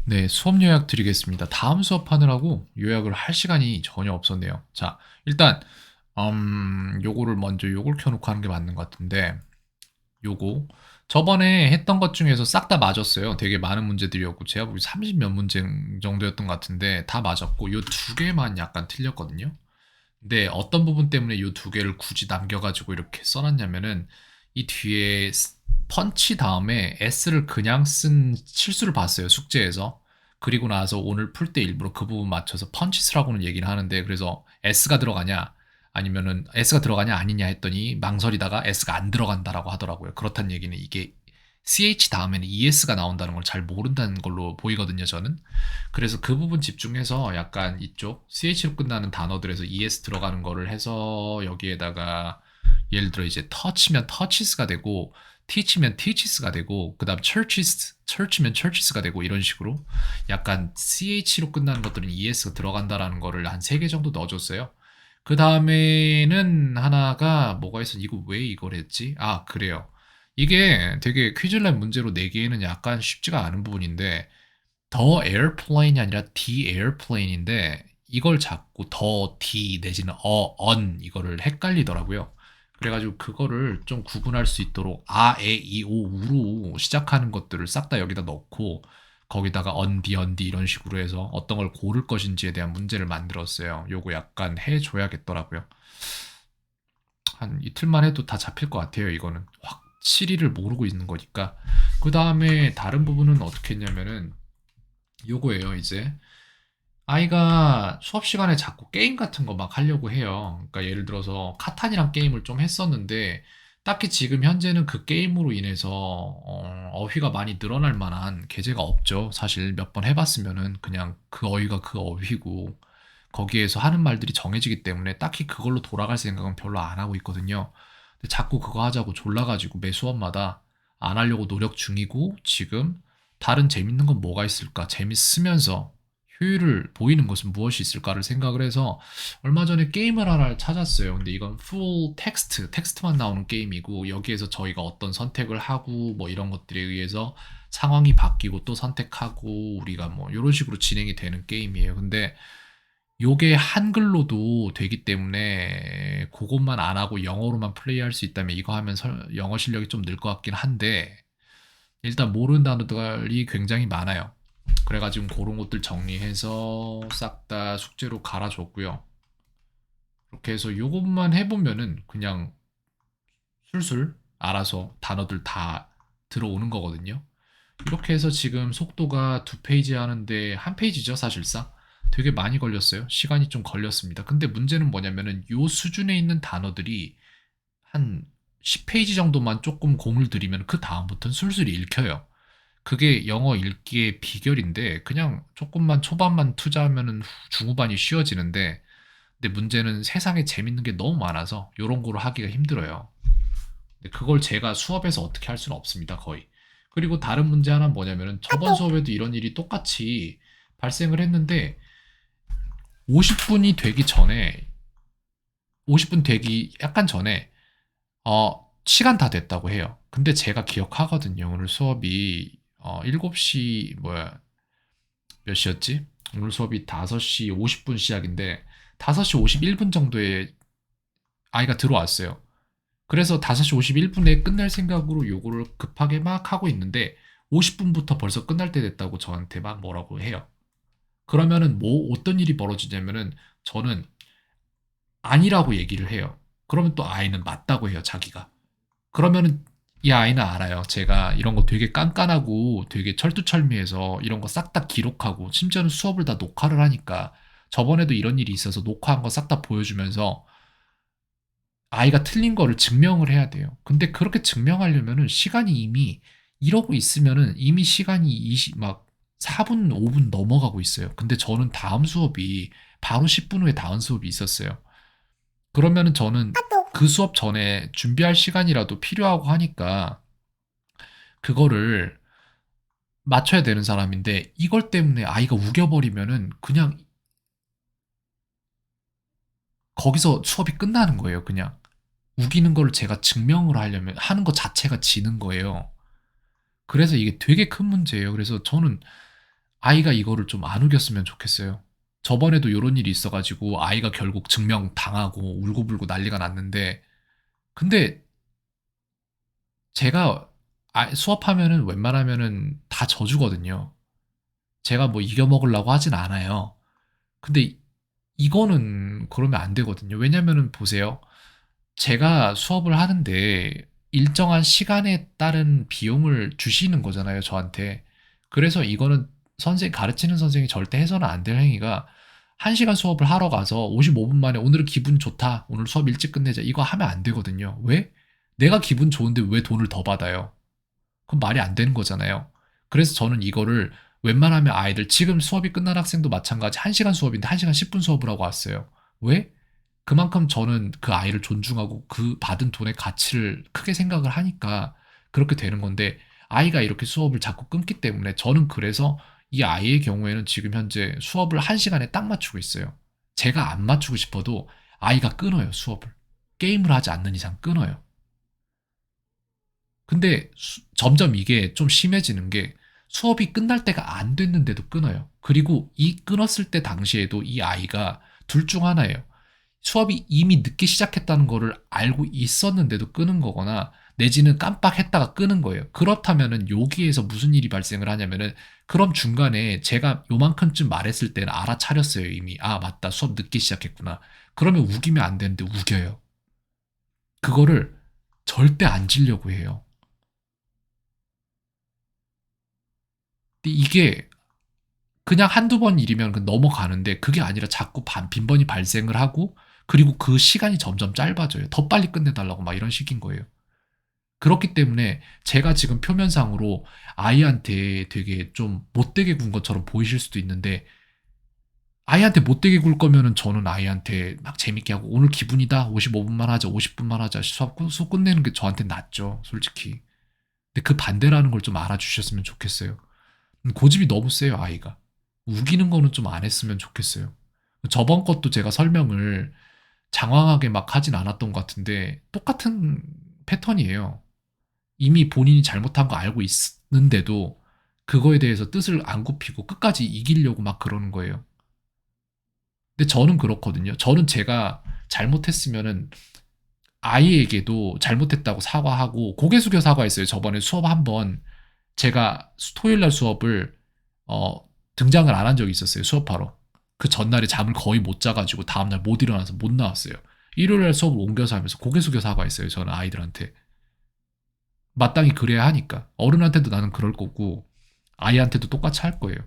네, 수업 요약 드리겠습니다. 다음 수업하느라고 요약을 할 시간이 전혀 없었네요. 자, 일단 요거를 먼저 요걸 켜 놓고 하는 게 맞는 것 같은데 요거 저번에 했던 것 중에서 싹 다 맞았어요. 되게 많은 문제들이었고 제가 보기 30몇 문제 정도였던 것 같은데 다 맞았고 요 두 개만 약간 틀렸거든요. 근데 어떤 부분 때문에 요 두 개를 굳이 남겨 가지고 이렇게 써 놨냐면은 이 뒤에 펀치 다음에 s를 그냥 쓴 실수를 봤어요, 숙제에서. 그리고 나서 오늘 풀 때 일부러 그 부분 맞춰서 펀치 쓰라고는 얘기를 하는데 그래서 s가 들어가냐 아니면은 s가 들어가냐 아니냐 했더니 망설이다가 s가 안 들어간다라고 하더라고요. 그렇다는 얘기는 이게 ch 다음에는 es가 나온다는 걸 잘 모른다는 걸로 보이거든요, 저는. 그래서 그 부분 집중해서 약간 이쪽 ch로 끝나는 단어들에서 es 들어가는 거를 해서 여기에다가 예를 들어 이제 touch면 touches가 되고 teach면 teaches가 되고 그다음 church면 churches가 되고 이런 식으로 약간 ch로 끝나는 것들은 es가 들어간다라는 거를 한 3개 정도 넣어줬어요. 그 다음에는 하나가 뭐가 있어? 이거 왜 이걸 했지? 아, 그래요. 이게 되게 퀴즐랩 문제로 내기에는 약간 쉽지가 않은 부분인데 더 에어플레인이 아니라 디 에어플레인인데 이걸 자꾸 더 디 내지는 언 이거를 헷갈리더라고요. 그래가지고 그거를 좀 구분할 수 있도록 아, 에, 이, 오, 우로 시작하는 것들을 싹 다 여기다 넣고 거기다가 언디 언디 이런 식으로 해서 어떤 걸 고를 것인지에 대한 문제를 만들었어요. 요거 약간 해줘야겠더라고요. 한 이틀만 해도 다 잡힐 것 같아요. 이거는 확실히를 모르고 있는 거니까. 그 다음에 다른 부분은 어떻게 했냐면은 요거예요. 이제 아이가 수업 시간에 자꾸 게임 같은 거 막 하려고 해요. 그러니까 예를 들어서 카탄이랑 게임을 좀 했었는데 딱히 지금 현재는 그 게임으로 인해서 어휘가 많이 늘어날 만한 계제가 없죠. 사실 몇 번 해봤으면은 그냥 그 어휘가 그 어휘고 거기에서 하는 말들이 정해지기 때문에 딱히 그걸로 돌아갈 생각은 별로 안 하고 있거든요. 근데 자꾸 그거 하자고 졸라가지고 매 수업마다 안 하려고 노력 중이고 지금 다른 재밌는 건 뭐가 있을까? 재밌으면서 효율을 보이는 것은 무엇이 있을까를 생각을 해서 얼마 전에 게임을 하나를 찾았어요. 근데 이건 full 텍스트만 나오는 게임이고 여기에서 저희가 어떤 선택을 하고 뭐 이런 것들에 의해서 상황이 바뀌고 또 선택하고 우리가 뭐 이런 식으로 진행이 되는 게임이에요. 근데 요게 한글로도 되기 때문에 그것만 안 하고 영어로만 플레이할 수 있다면 이거 하면 영어 실력이 좀 늘 것 같긴 한데 일단 모르는 단어들이 굉장히 많아요. 그래가지고 그런 것들 정리해서 싹 다 숙제로 갈아줬고요. 그렇게 해서 요것만 해보면은 그냥 술술 알아서 단어들 다 들어오는 거거든요. 이렇게 해서 지금 속도가 2페이지 하는데 한 페이지죠, 사실상. 되게 많이 걸렸어요. 시간이 좀 걸렸습니다. 근데 문제는 뭐냐면은 요 수준에 있는 단어들이 한 10페이지 정도만 조금 공을 들이면 그 다음부터는 술술 읽혀요. 그게 영어 읽기의 비결인데 그냥 조금만 초반만 투자하면은 중후반이 쉬워지는데 근데 문제는 세상에 재밌는 게 너무 많아서 요런 거로 하기가 힘들어요. 근데 그걸 제가 수업에서 어떻게 할 수는 없습니다, 거의. 그리고 다른 문제 하나는 뭐냐면은 저번 수업에도 이런 일이 똑같이 발생을 했는데 50분이 되기 전에 50분 되기 약간 전에 시간 다 됐다고 해요. 근데 제가 기억하거든요. 오늘 수업이 7시 뭐야 몇 시였지? 오늘 수업이 5시 50분 시작인데 5시 51분 정도에 아이가 들어왔어요. 그래서 5시 51분에 끝낼 생각으로 요거를 급하게 막 하고 있는데 50분부터 벌써 끝날 때 됐다고 저한테 막 뭐라고 해요. 그러면은 뭐 어떤 일이 벌어지냐면은 저는 아니라고 얘기를 해요. 그러면 또 아이는 맞다고 해요, 자기가. 그러면은 이 아이는 알아요. 제가 이런 거 되게 깐깐하고 되게 철두철미해서 이런 거 싹 다 기록하고 심지어는 수업을 다 녹화를 하니까 저번에도 이런 일이 있어서 녹화한 거 싹 다 보여주면서 아이가 틀린 거를 증명을 해야 돼요. 근데 그렇게 증명하려면은 시간이 이미 이러고 있으면은 이미 시간이 4분, 5분 넘어가고 있어요. 근데 저는 다음 수업이 바로 10분 후에 다음 수업이 있었어요. 그러면은 저는 그 수업 전에 준비할 시간이라도 필요하고 하니까 그거를 맞춰야 되는 사람인데 이걸 때문에 아이가 우겨버리면은 그냥 거기서 수업이 끝나는 거예요, 그냥. 우기는 거를 제가 증명을 하려면 하는 것 자체가 지는 거예요. 그래서 이게 되게 큰 문제예요. 그래서 저는 아이가 이거를 좀 안 우겼으면 좋겠어요. 저번에도 요런 일이 있어 가지고 아이가 결국 증명당하고 울고불고 난리가 났는데, 근데 제가 수업하면은 웬만하면은 다 져주거든요. 제가 뭐 이겨 먹으려고 하진 않아요. 근데 이거는 그러면 안 되거든요. 왜냐면은 보세요. 제가 수업을 하는데 일정한 시간에 따른 비용을 주시는 거잖아요, 저한테. 그래서 이거는 가르치는 선생이 절대 해서는 안 될 행위가, 1시간 수업을 하러 가서 55분 만에 오늘은 기분 좋다, 오늘 수업 일찍 끝내자, 이거 하면 안 되거든요. 왜? 내가 기분 좋은데 왜 돈을 더 받아요? 그건 말이 안 되는 거잖아요. 그래서 저는 이거를 웬만하면 아이들, 지금 수업이 끝난 학생도 마찬가지 1시간 수업인데 1시간 10분 수업을 하고 왔어요. 왜? 그만큼 저는 그 아이를 존중하고 그 받은 돈의 가치를 크게 생각을 하니까 그렇게 되는 건데, 아이가 이렇게 수업을 자꾸 끊기 때문에 저는, 그래서 이 아이의 경우에는 지금 현재 수업을 1시간에 딱 맞추고 있어요. 제가 안 맞추고 싶어도 아이가 끊어요, 수업을. 게임을 하지 않는 이상 끊어요. 근데 점점 이게 좀 심해지는 게, 수업이 끝날 때가 안 됐는데도 끊어요. 그리고 이 끊었을 때 당시에도 이 아이가 둘 중 하나예요. 수업이 이미 늦게 시작했다는 거를 알고 있었는데도 끄는 거거나, 내지는 깜빡했다가 끄는 거예요. 그렇다면은 여기에서 무슨 일이 발생을 하냐면은, 그럼 중간에 제가 요만큼쯤 말했을 때는 알아차렸어요, 이미. 아, 맞다. 수업 늦게 시작했구나. 그러면 우기면 안 되는데 우겨요. 그거를 절대 안 지려고 해요. 근데 이게 그냥 한두 번 일이면 넘어가는데, 그게 아니라 자꾸 빈번히 발생을 하고, 그리고 그 시간이 점점 짧아져요. 더 빨리 끝내달라고 막 이런 식인 거예요. 그렇기 때문에 제가 지금 표면상으로 아이한테 되게 좀 못되게 군 것처럼 보이실 수도 있는데, 아이한테 못되게 굴 거면은 저는 아이한테 막 재밌게 하고, 오늘 기분이다, 55분만 하자, 50분만 하자, 수업 끝내는 게 저한테 낫죠, 솔직히. 근데 그 반대라는 걸 좀 알아주셨으면 좋겠어요. 고집이 너무 세요, 아이가. 우기는 거는 좀 안 했으면 좋겠어요. 저번 것도 제가 설명을 장황하게 막 하진 않았던 것 같은데, 똑같은 패턴이에요. 이미 본인이 잘못한 거 알고 있는데도 그거에 대해서 뜻을 안 굽히고 끝까지 이기려고 막 그러는 거예요. 근데 저는 그렇거든요. 저는 제가 잘못했으면은 아이에게도 잘못했다고 사과하고 고개 숙여 사과했어요. 저번에 수업 한 번, 제가 토요일 날 수업을 어, 등장을 안 한 적이 있었어요. 수업하러. 그 전날에 잠을 거의 못 자가지고 다음날 못 일어나서 못 나왔어요. 일요일 날 수업을 옮겨서 하면서 고개 숙여 사과했어요. 저는 아이들한테. 마땅히 그래야 하니까. 어른한테도 나는 그럴 거고, 아이한테도 똑같이 할 거예요.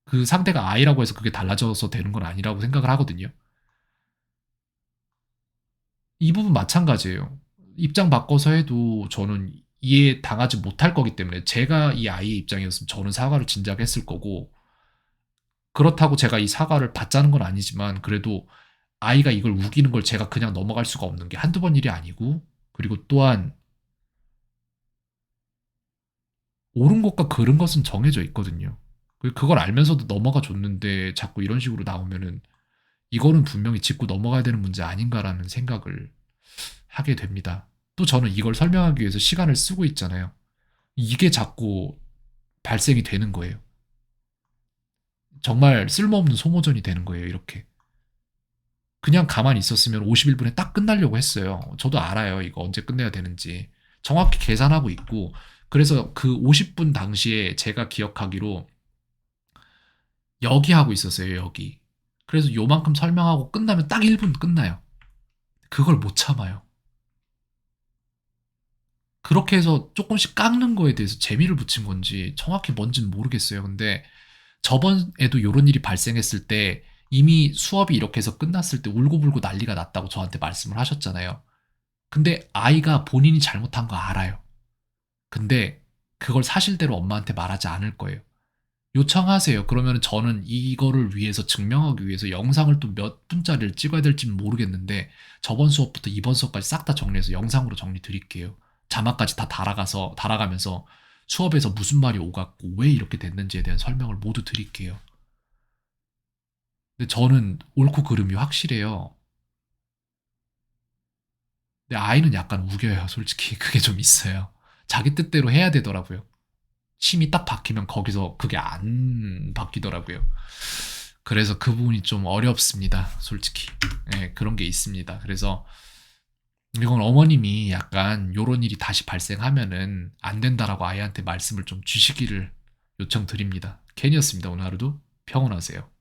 그 상대가 아이라고 해서 그게 달라져서 되는 건 아니라고 생각을 하거든요. 이 부분 마찬가지예요. 입장 바꿔서 해도 저는 이해 당하지 못할 거기 때문에, 제가 이 아이의 입장이었으면 저는 사과를 진작 했을 거고, 그렇다고 제가 이 사과를 받자는 건 아니지만, 그래도 아이가 이걸 우기는 걸 제가 그냥 넘어갈 수가 없는 게 한두 번 일이 아니고, 그리고 또한 옳은 것과 그른 것은 정해져 있거든요. 그걸 알면서도 넘어가 줬는데 자꾸 이런 식으로 나오면은, 이거는 분명히 짚고 넘어가야 되는 문제 아닌가라는 생각을 하게 됩니다. 또 저는 이걸 설명하기 위해서 시간을 쓰고 있잖아요. 이게 자꾸 발생이 되는 거예요. 정말 쓸모없는 소모전이 되는 거예요, 이렇게. 그냥 가만히 있었으면 51분에 딱 끝나려고 했어요. 저도 알아요, 이거 언제 끝내야 되는지. 정확히 계산하고 있고, 그래서 그 50분 당시에 제가 기억하기로 여기 하고 있었어요, 여기. 그래서 요만큼 설명하고 끝나면 딱 1분 끝나요. 그걸 못 참아요. 그렇게 해서 조금씩 깎는 거에 대해서 재미를 붙인 건지 정확히 뭔지는 모르겠어요. 근데 저번에도 요런 일이 발생했을 때 이미 수업이 이렇게 해서 끝났을 때 울고불고 난리가 났다고 저한테 말씀을 하셨잖아요. 근데 아이가 본인이 잘못한 거 알아요. 근데 그걸 사실대로 엄마한테 말하지 않을 거예요. 요청하세요. 그러면 저는 이거를 위해서, 증명하기 위해서 영상을 또 몇 분짜리를 찍어야 될지는 모르겠는데, 저번 수업부터 이번 수업까지 싹 다 정리해서 영상으로 정리 드릴게요. 자막까지 다 달아가면서 수업에서 무슨 말이 오갔고 왜 이렇게 됐는지에 대한 설명을 모두 드릴게요. 근데 저는 옳고 그름이 확실해요. 근데 아이는 약간 우겨요, 솔직히. 그게 좀 있어요. 자기 뜻대로 해야 되더라고요. 침이 딱 박히면 거기서 그게 안 바뀌더라고요. 그래서 그 부분이 좀 어렵습니다. 솔직히. 예, 그런 게 있습니다. 그래서 이건 어머님이 약간 요런 일이 다시 발생하면은 안 된다라고 아이한테 말씀을 좀 주시기를 요청드립니다. 캔이었습니다. 오늘 하루도 평온하세요.